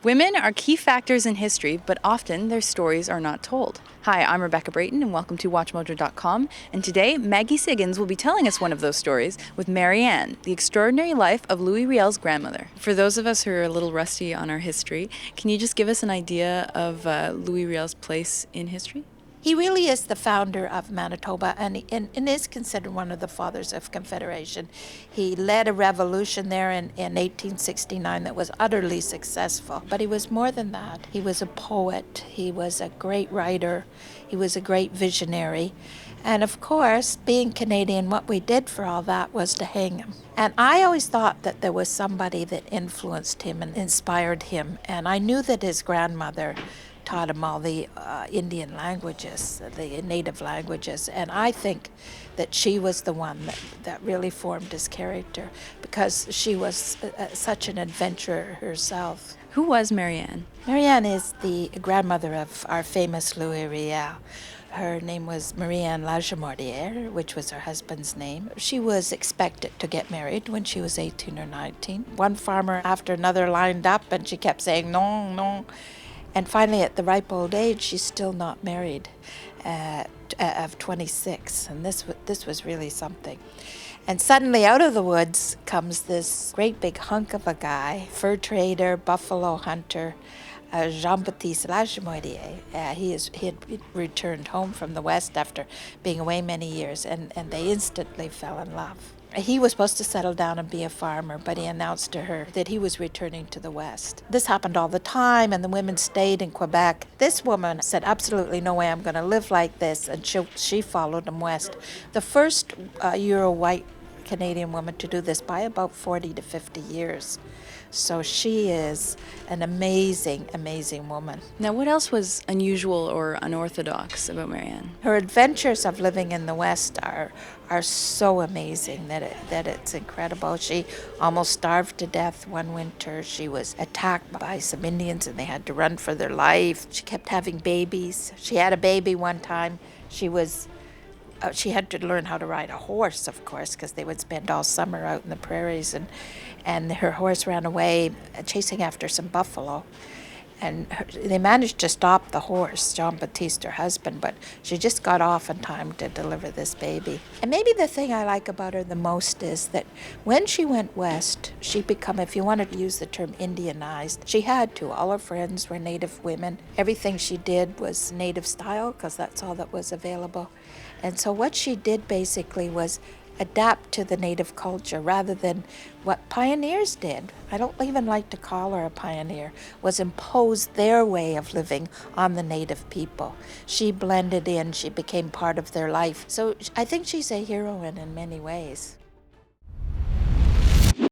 Women are key factors in history, but often their stories are not told. Hi, I'm Rebecca Brayton, and welcome to WatchMojo.com. And today, Maggie Siggins will be telling us one of those stories with MarieAnne, the extraordinary life of Louis Riel's grandmother. For those of us who are a little rusty on our history, can you just give us an idea of Louis Riel's place in history? He really is the founder of Manitoba and is considered one of the fathers of Confederation. He led a revolution there in 1869 that was utterly successful. But he was more than that. He was a poet. He was a great writer. He was a great visionary. And of course, being Canadian, what we did for all that was to hang him. And I always thought that there was somebody that influenced him and inspired him. And I knew that his grandmother taught him all the Indian languages, the native languages. And I think that she was the one that really formed his character because she was such an adventurer herself. Who was MarieAnne? MarieAnne is the grandmother of our famous Louis Riel. Her name was MarieAnne Lagimordiere, which was her husband's name. She was expected to get married when she was 18 or 19. One farmer after another lined up, and she kept saying, no, no. And finally, at the ripe old age, she's still not married, of 26. And this was really something. And suddenly, out of the woods comes this great big hunk of a guy, fur trader, buffalo hunter, Jean-Baptiste Lagimordiere. He had returned home from the West after being away many years, and they instantly fell in love. He was supposed to settle down and be a farmer, but he announced to her that he was returning to the West. This happened all the time, and the women stayed in Quebec. This woman said, absolutely no way I'm going to live like this, and she followed him west. The first Euro-white Canadian woman to do this by about 40 to 50 years. So she is an amazing, amazing woman. Now, what else was unusual or unorthodox about MarieAnne? Her adventures of living in the West are so amazing that it's incredible. She almost starved to death one winter. She was attacked by some Indians and they had to run for their life. She kept having babies. She had a baby one time. She had to learn how to ride a horse, of course, because they would spend all summer out in the prairies, and her horse ran away chasing after some buffalo. And they managed to stop the horse, Jean-Baptiste, her husband, but she just got off in time to deliver this baby. And maybe the thing I like about her the most is that when she went west, she became, if you wanted to use the term, Indianized. She had to. All her friends were Native women. Everything she did was Native style because that's all that was available. And so what she did basically was adapt to the Native culture rather than what pioneers did. I don't even like to call her a pioneer, was impose their way of living on the Native people. She blended in, she became part of their life. So I think she's a heroine in many ways.